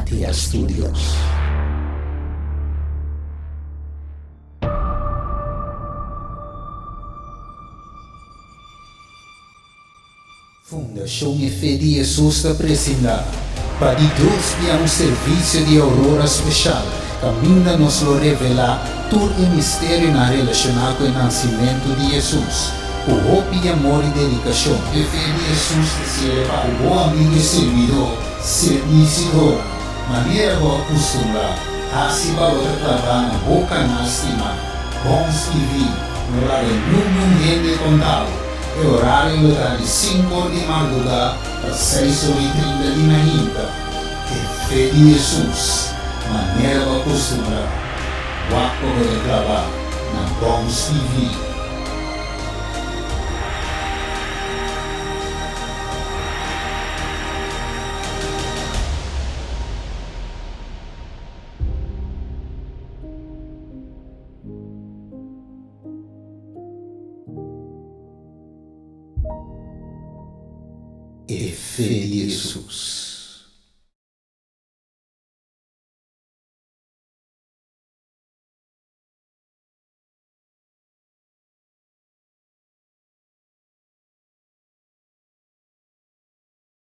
Katia Studios. Fundação Fé de Jesus apresenta para Deus via um serviço de aurora especial. Caminha nos lo revela todo o mistério na relacionado com o nascimento de Jesus. O hope e amor e dedicação de fé de Jesus que se eleva o bom amigo e servidor, serviço maneira boa costuma, assim valor trabalho na boca na estima, bons e vi, no lado nenhum gente contado. E horário lugar de 5 de madrugada a 6h30 de manhã. Que fé de Jesus, maneira de acostumar, o de trabalho na Bons TV. E fé de Jesus.